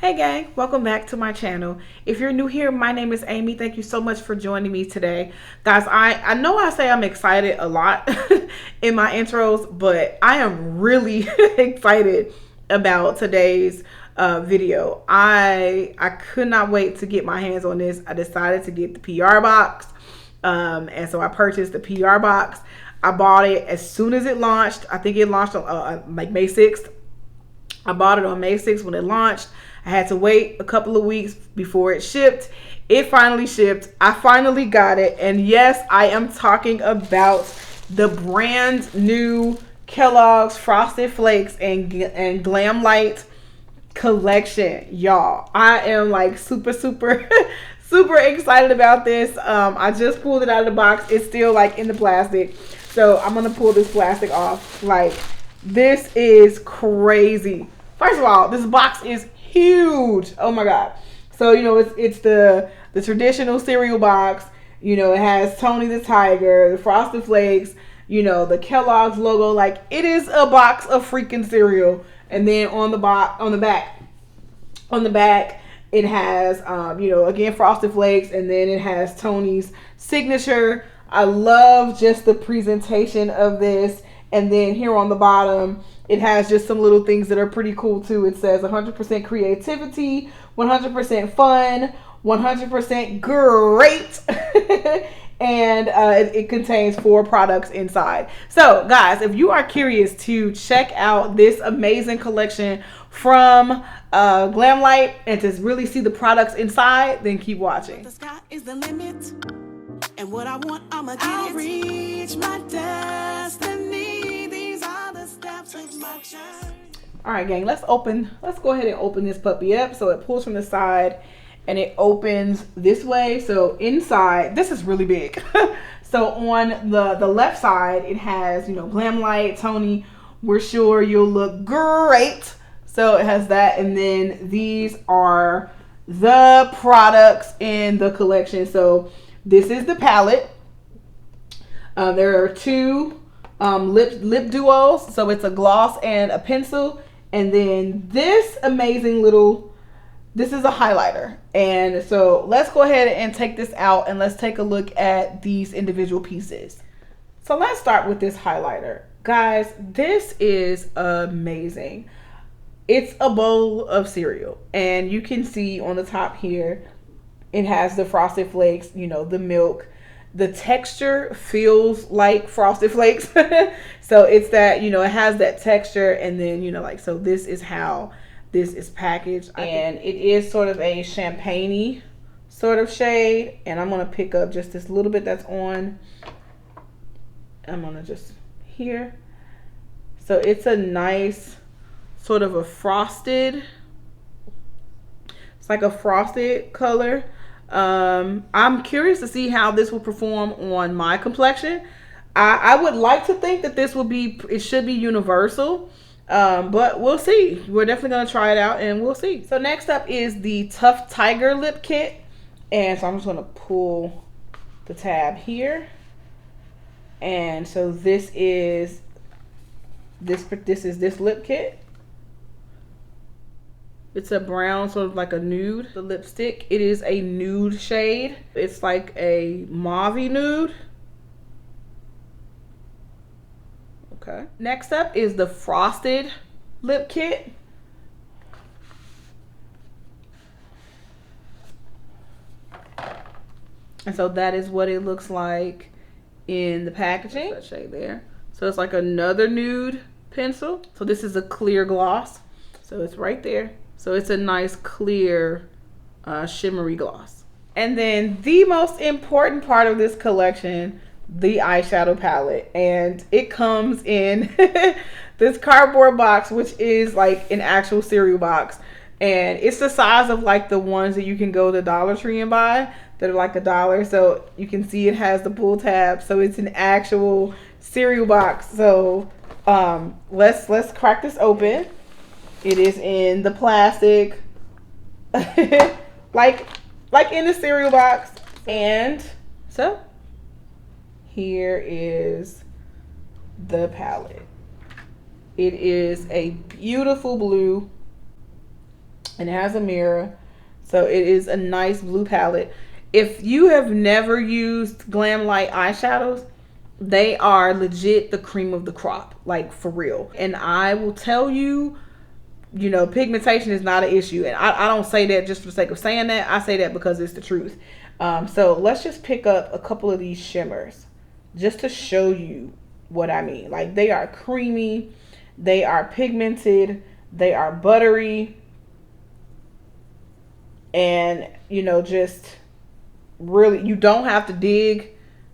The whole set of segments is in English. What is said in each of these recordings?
Hey gang, welcome back to my channel. If you're new here, my name is Amy. Thank you so much for joining me today. Guys, I know I say I'm excited a lot in my intros, but I am really excited about today's video. I could not wait to get my hands on this. I decided to get the PR box. And so I purchased the PR box. I bought it as soon as it launched. I think it launched on like May 6th. I bought it on May 6th when it launched. I had to wait a couple of weeks before it shipped. It finally shipped. I finally got it. And yes, I am talking about the brand new Kellogg's Frosted Flakes and Glamlite collection. Y'all, I am like super super excited about this. I just pulled it out of the box. It's still like in the plastic. So I'm going to pull this plastic off. Like, this is crazy. First of all, this box is huge. Oh my god. So, you know, it's the traditional cereal box. You know, it has Tony the Tiger, the Frosted Flakes, you know, the Kellogg's logo. Like, it is a box of freaking cereal. And then on the back, it has you know, again, Frosted Flakes, and then it has Tony's signature. I love just the presentation of this. And then here on the bottom, it has just some little things that are pretty cool too. It says 100% creativity, 100% fun, 100% great. And it contains 4 products inside. So guys, if you are curious to check out this amazing collection from Glamlite and to really see the products inside, then keep watching. The sky is the limit. And what I want, I'ma get I'll reach my destiny. These are the steps of my journey. All right, gang, let's go ahead and open this puppy up. So it pulls from the side and it opens this way. So inside, this is really big. So on the left side, it has, you know, Glamlite, Tony, we're sure you'll look great. So it has that. And then these are the products in the collection. So this is the palette. There are 2 lip duos. So it's a gloss and a pencil. And then this amazing this is a highlighter. And so let's go ahead and take this out and let's take a look at these individual pieces. So let's start with this highlighter. Guys, this is amazing. It's a bowl of cereal. And you can see on the top here, it has the Frosted Flakes, you know, the milk. The texture feels like Frosted Flakes. So it's that, you know, it has that texture. And then, you know, like, so this is how this is packaged. And it is sort of a champagne-y sort of shade. And I'm going to pick up just this little bit that's on. I'm going to just here. So it's a nice sort of a frosted. It's like a frosted color. I'm curious to see how this will perform on my complexion. I would like to think that this will be, it should be universal, but we'll see. We're definitely going to try it out and we'll see. So next up is the Tough Tiger lip kit. And so I'm just going to pull the tab here. And so this is this lip kit. It's a brown, sort of like a nude. The lipstick, it is a nude shade. It's like a mauve-y nude. Okay. Next up is the Frosted lip kit. And so that is what it looks like in the packaging. That shade there. So it's like another nude pencil. So this is a clear gloss. So it's right there. So it's a nice clear shimmery gloss. And then the most important part of this collection, the eyeshadow palette. And it comes in this cardboard box, which is like an actual cereal box. And it's the size of like the ones that you can go to Dollar Tree and buy that are like $1. So you can see it has the pull tab. So it's an actual cereal box. So let's crack this open. It is in the plastic, like in the cereal box. And so here is the palette. It is a beautiful blue. and it has a mirror. So it is a nice blue palette. If you have never used Glamlite eyeshadows, they are legit the cream of the crop, like for real. And I will tell you, you know, pigmentation is not an issue. And I don't say that just for the sake of saying that. I say that because it's the truth. So let's just pick up a couple of these shimmers just to show you what I mean. Like, they are creamy, they are pigmented, they are buttery, and you know, just really, you don't have to dig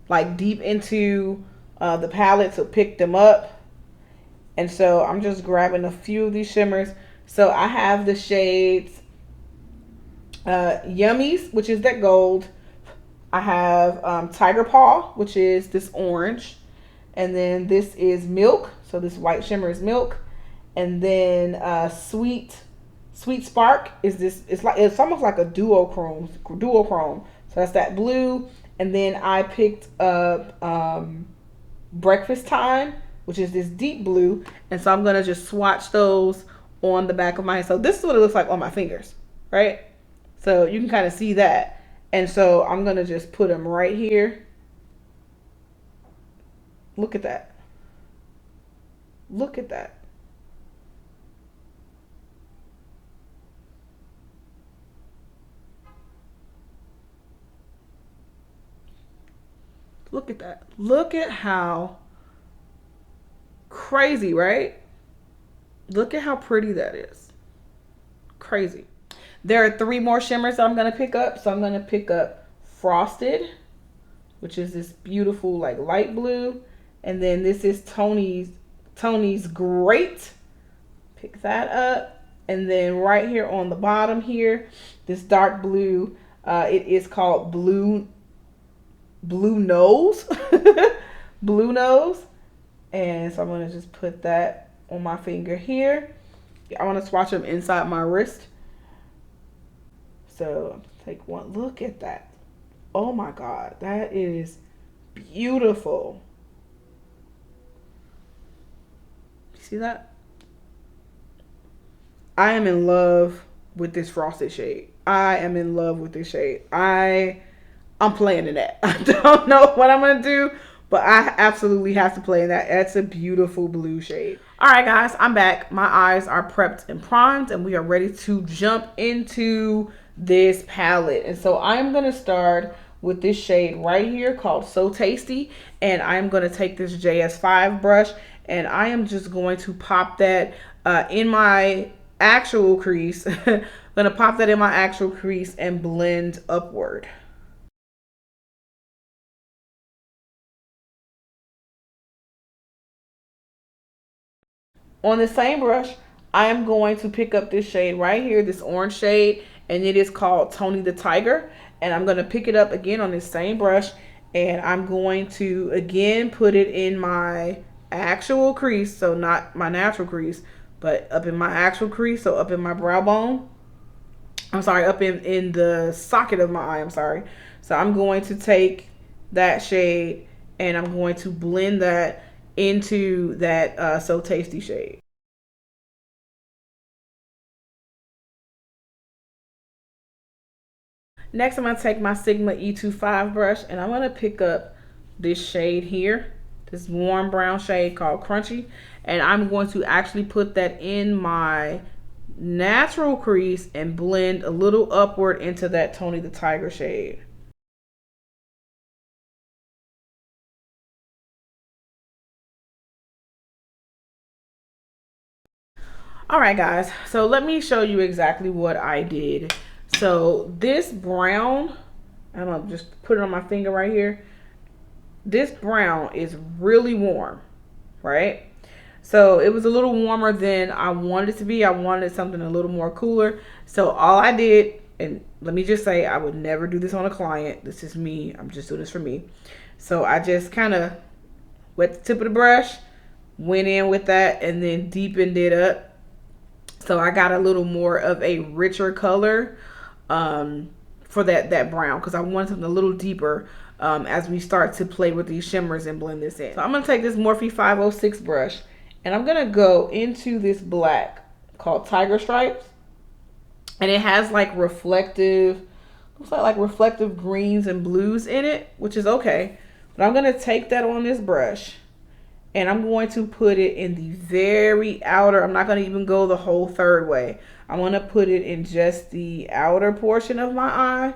like deep into the palette to pick them up. And so I'm just grabbing a few of these shimmers. So I have the shades Yummies, which is that gold. I have Tiger Paw, which is this orange. And then this is Milk. So this white shimmer is Milk. And then Sweet Spark is this. It's almost like a duochrome. So that's that blue. And then I picked up Breakfast Time, which is this deep blue. And so I'm gonna just swatch those on the back of my hand. So this is what it looks like on my fingers, right? So you can kind of see that. And so I'm gonna just put them right here. Look at that. Look at that. Look at that. Look at how crazy, right? Look at how pretty that is. Crazy. There are 3 more shimmers that I'm going to pick up. So I'm going to pick up Frosted, which is this beautiful like light blue. And then this is Tony's Great. Pick that up. And then right here on the bottom here, this dark blue, it is called Blue Nose. Blue Nose. And so I'm going to just put that on my finger here. I want to swatch them inside my wrist. So take one look at that. Oh my God, that is beautiful. See that? I am in love with this Frosted shade. I am in love with this shade. I'm playing in that. I don't know what I'm gonna do, but I absolutely have to play in that. That's a beautiful blue shade. All right, guys, I'm back. My eyes are prepped and primed, and we are ready to jump into this palette. And so I am gonna start with this shade right here called So Tasty, and I'm gonna take this JS5 brush, and I am just going to pop that in my actual crease. I'm gonna pop that in my actual crease and blend upward. On the same brush, I am going to pick up this shade right here, this orange shade, and it is called Tony the Tiger. And I'm going to pick it up again on this same brush, and I'm going to again put it in my actual crease, so not my natural crease, but up in my actual crease, so up in my brow bone. I'm sorry, up in the socket of my eye, I'm sorry. So I'm going to take that shade and I'm going to blend that into that So Tasty shade. Next, I'm going to take my Sigma E25 brush and I'm going to pick up this shade here, this warm brown shade called Crunchy, and I'm going to actually put that in my natural crease and blend a little upward into that Tony the Tiger shade. All right, guys, so let me show you exactly what I did. So this brown, I'm gonna just put it on my finger right here. This brown is really warm, right? So it was a little warmer than I wanted it to be. I wanted something a little more cooler. So all I did, and let me just say, I would never do this on a client. This is me. I'm just doing this for me. So I just kind of wet the tip of the brush, went in with that, and then deepened it up. So I got a little more of a richer color for that brown, because I wanted something a little deeper as we start to play with these shimmers and blend this in. So I'm going to take this Morphe 506 brush and I'm going to go into this black called Tiger Stripes. And it has like reflective, looks like reflective greens and blues in it, which is okay. But I'm going to take that on this brush and I'm going to put it in the very outer. I'm not going to even go the whole third way. I'm going to put it in just the outer portion of my eye.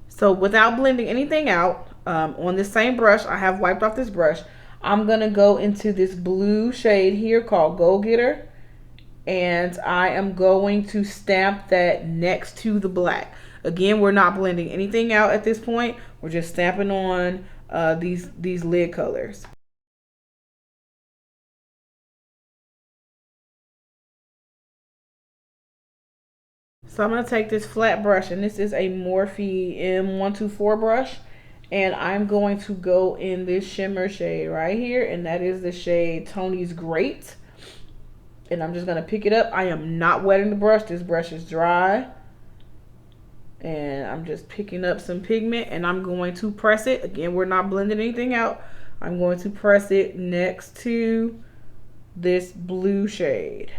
So without blending anything out, on this same brush, I have wiped off this brush. I'm going to go into this blue shade here called Go Getter. And I am going to stamp that next to the black. Again, we're not blending anything out at this point. We're just stamping on these lid colors. So I'm going to take this flat brush, and this is a Morphe M124 brush. And I'm going to go in this shimmer shade right here, and that is the shade Tony's Great. And I'm just going to pick it up. I am not wetting the brush. This brush is dry. And I'm just picking up some pigment, and I'm going to press it. Again, we're not blending anything out. I'm going to press it next to this blue shade.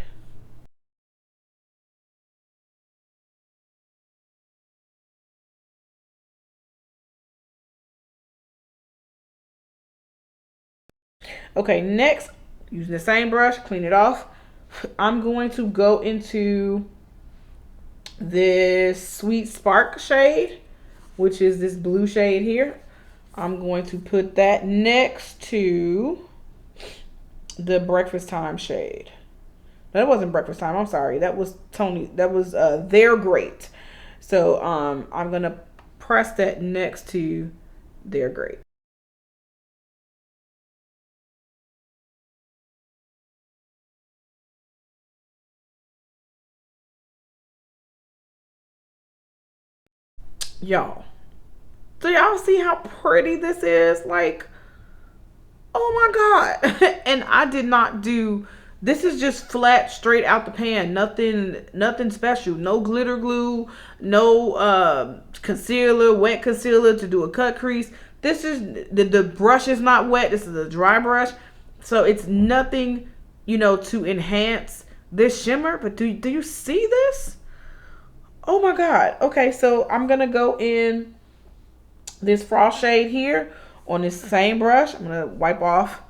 Okay, next, using the same brush, clean it off. I'm going to go into this Sweet Spark shade, which is this blue shade here. I'm going to put that next to the Breakfast Time shade. That wasn't Breakfast Time, I'm sorry. That was Tony, that was They're Great. So I'm going to press that next to They're Great. Y'all, do y'all see how pretty this is? Like, oh my god. And I did not do, this is just flat straight out the pan, nothing special, no glitter glue, no concealer, wet concealer to do a cut crease. This is the brush is not wet. This is a dry brush, so it's nothing, you know, to enhance this shimmer. But do you see this? Oh my god. Okay, so I'm gonna go in this frost shade here on this same brush. I'm gonna wipe off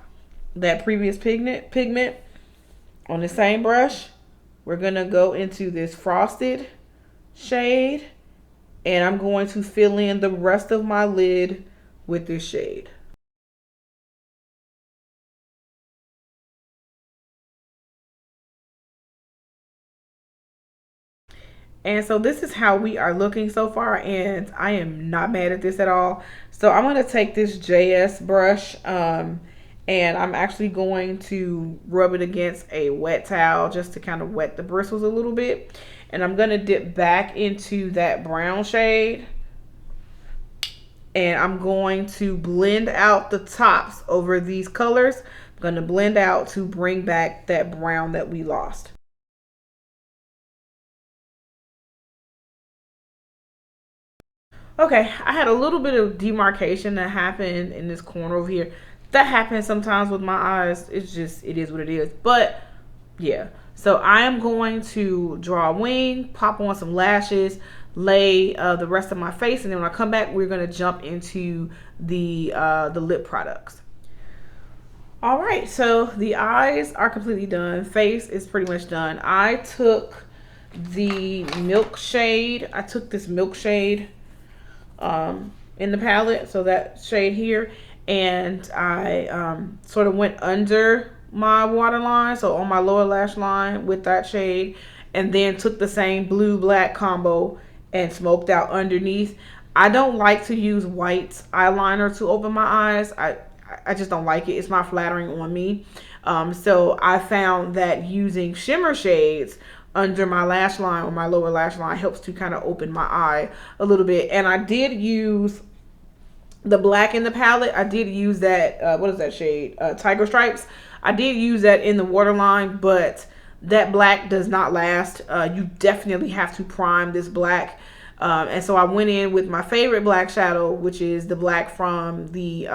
that previous pigment on the same brush. We're gonna go into this frosted shade, and I'm going to fill in the rest of my lid with this shade. And so this is how we are looking so far, and I am not mad at this at all. So I'm going to take this JS brush, and I'm actually going to rub it against a wet towel just to kind of wet the bristles a little bit. And I'm going to dip back into that brown shade, and I'm going to blend out the tops over these colors. I'm going to blend out to bring back that brown that we lost. Okay, I had a little bit of demarcation that happened in this corner over here. That happens sometimes with my eyes. It's just, it is what it is. But yeah, so I am going to draw a wing, pop on some lashes, lay the rest of my face, and then when I come back, we're gonna jump into the lip products. All right, so the eyes are completely done. Face is pretty much done. I took the milk shade. I took this milk shade in the palette, so that shade here, and I sort of went under my waterline, so on my lower lash line with that shade, and then took the same blue black combo and smoked out underneath. I don't like to use white eyeliner to open my eyes. I just don't like it. It's not flattering on me. So I found that using shimmer shades under my lash line or my lower lash line helps to kind of open my eye a little bit. And I did use the black in the palette. I did use that, what is that shade? Tiger Stripes. I did use that in the waterline, but that black does not last. You definitely have to prime this black. And so I went in with my favorite black shadow, which is the black from the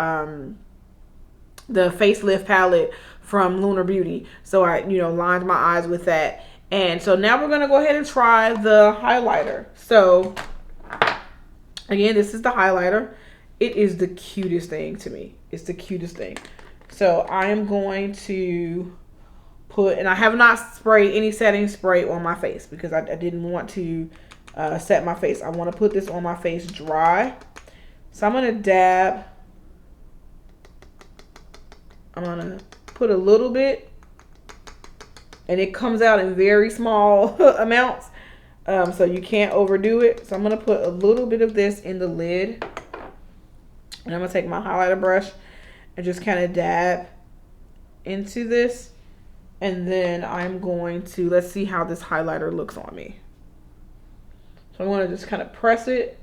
the facelift palette from Lunar Beauty. So I, lined my eyes with that. And so now we're gonna go ahead and try the highlighter. So again, this is the highlighter. It is the cutest thing to me. It's the cutest thing. So I am going to put, and I have not sprayed any setting spray on my face because I didn't want to set my face. I want to put this on my face dry. So I'm going to dab. I'm going to put a little bit, and it comes out in very small amounts. So you can't overdo it. So I'm going to put a little bit of this in the lid. And I'm going to take my highlighter brush and just kind of dab into this. And then I'm going to, let's see how this highlighter looks on me. So I'm going to just kind of press it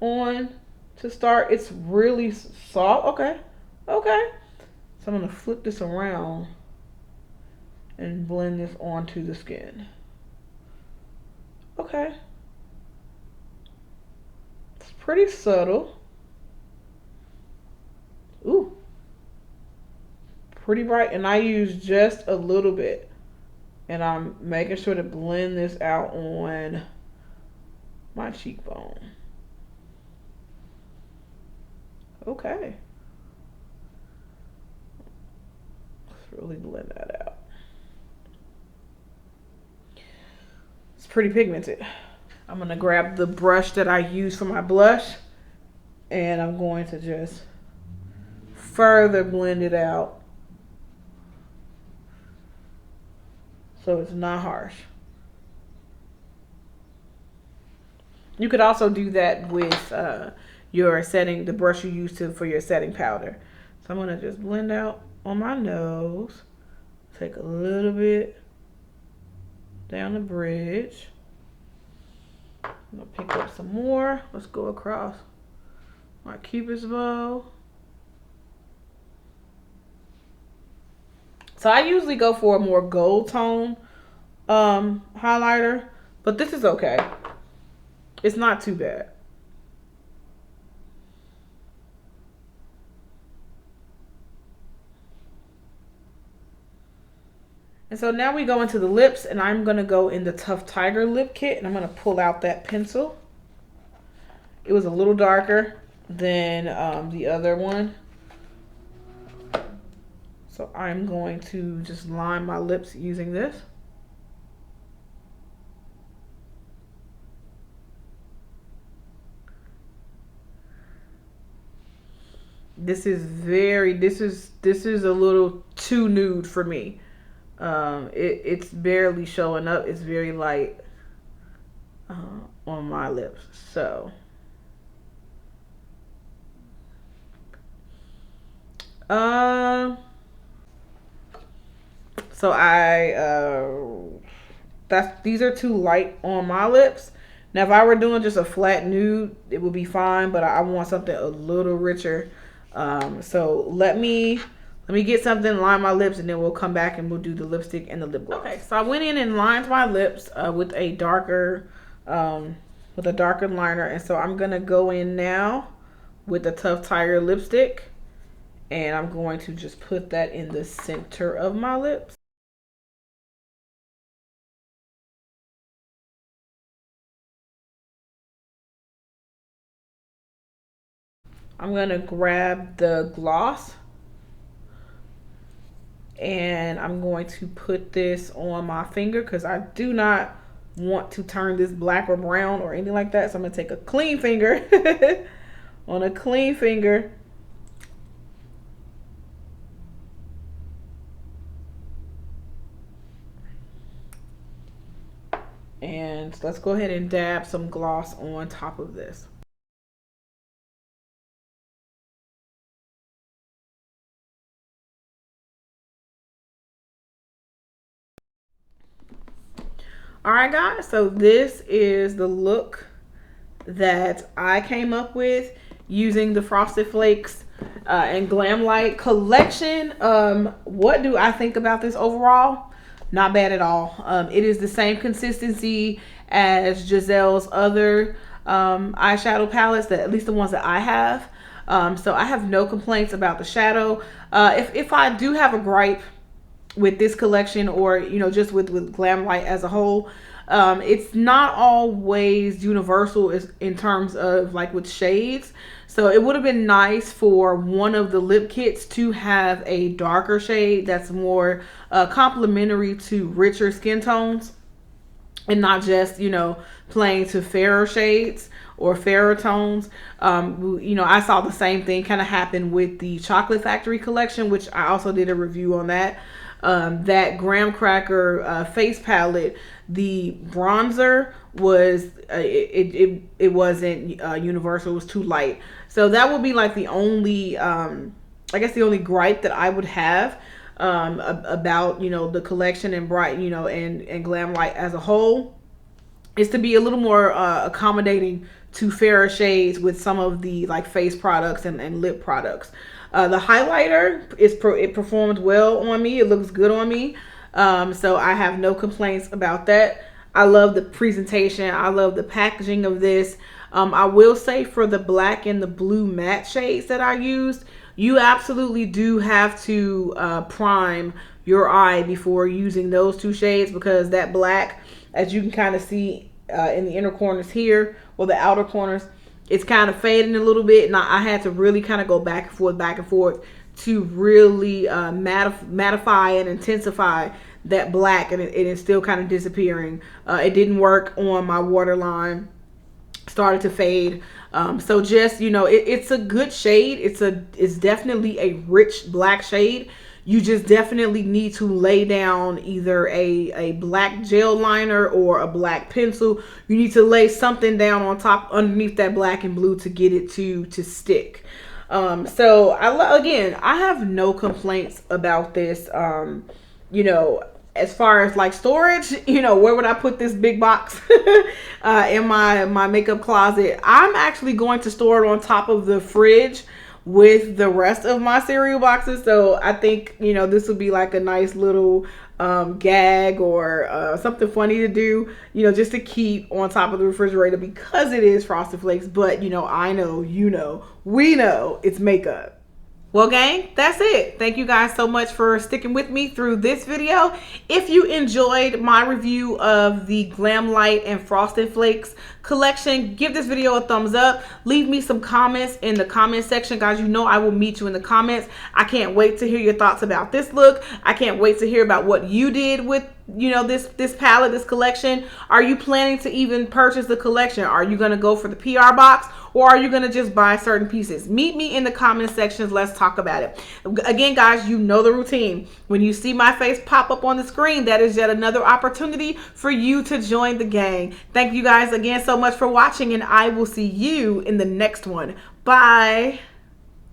on to start. It's really soft. Okay. Okay. So I'm going to flip this around and blend this onto the skin. Okay. It's pretty subtle. Ooh. Pretty bright. And I use just a little bit. And I'm making sure to blend this out on my cheekbone. Okay. Let's really blend that out. It's pretty pigmented. I'm going to grab the brush that I use for my blush, and I'm going to just further blend it out so it's not harsh. You could also do that with your setting, the brush you use for your setting powder. So I'm going to just blend out on my nose. Take a little bit down the bridge. I'm going to pick up some more. Let's go across my cupid's bow. So I usually go for a more gold tone highlighter, but this is okay. It's not too bad. And so now we go into the lips, and I'm going to go in the Tough Tiger lip kit, and I'm going to pull out that pencil. It was a little darker than the other one. So I'm going to just line my lips using this. This is a little too nude for me. It's barely showing up. It's very light on my lips. So these are too light on my lips. Now if I were doing just a flat nude, it would be fine, but I want something a little richer. So let me get something, line my lips, and then we'll come back and we'll do the lipstick and the lip gloss. Okay, so I went in and lined my lips with a darker liner, and so I'm gonna go in now with the Tough Tiger lipstick, and I'm going to just put that in the center of my lips. I'm gonna grab the gloss, and I'm going to put this on my finger because I do not want to turn this black or brown or anything like that. So I'm gonna take a clean finger on a clean finger. And let's go ahead and dab some gloss on top of this. All right, guys, so this is the look that I came up with using the Frosted Flakes and Glamlite collection. What do I think about this overall? Not bad at all. It is the same consistency as Giselle's other eyeshadow palettes, at least the ones that I have. So I have no complaints about the shadow. If I do have a gripe with this collection, or just with Glamlite as a whole, it's not always universal in terms of like with shades. So it would have been nice for one of the lip kits to have a darker shade that's more complementary to richer skin tones, and not just playing to fairer shades or fairer tones. I saw the same thing kind of happen with the Chocolate Factory collection, which I also did a review on that. That Graham Cracker face palette, the bronzer was it wasn't universal. It was too light. So that would be like the only I guess the only gripe that I would have about the collection and bright and Glamlite as a whole, is to be a little more accommodating to fairer shades with some of the like face products and lip products. The highlighter it performed well on me. It looks good on me. So I have no complaints about that. I love the presentation. I love the packaging of this. I will say for the black and the blue matte shades that I used, you absolutely do have to prime your eye before using those two shades, because that black, as you can kind of see in the inner corners here, or the outer corners, it's kind of fading a little bit. And I had to really kind of go back and forth to really mattify and intensify that black, and it is still kind of disappearing. It didn't work on my waterline, started to fade. So just it's a good shade. It's definitely a rich black shade. You just definitely need to lay down either a black gel liner or a black pencil. You need to lay something down on top underneath that black and blue to get it to stick. So I have no complaints about this. As far as like storage, where would I put this big box in my makeup closet? I'm actually going to store it on top of the fridge with the rest of my cereal boxes. So I think this would be like a nice little gag or something funny to do, just to keep on top of the refrigerator, because it is Frosted Flakes. But I know, we know it's makeup. Well, gang, that's it. Thank you guys so much for sticking with me through this video. If you enjoyed my review of the Glamlite and Frosted Flakes collection, give this video a thumbs up. Leave me some comments in the comment section, guys. I will meet you in the comments. I can't wait to hear your thoughts about this look. I can't wait to hear about what you did with this palette, this collection. Are you planning to even purchase the collection? Are you going to go for the PR box, or are you going to just buy certain pieces? Meet me in the comment sections. Let's talk about it. Again, guys, you know the routine. When you see my face pop up on the screen, that is yet another opportunity for you to join the gang. Thank you guys again so much for watching, and I will see you in the next one. Bye.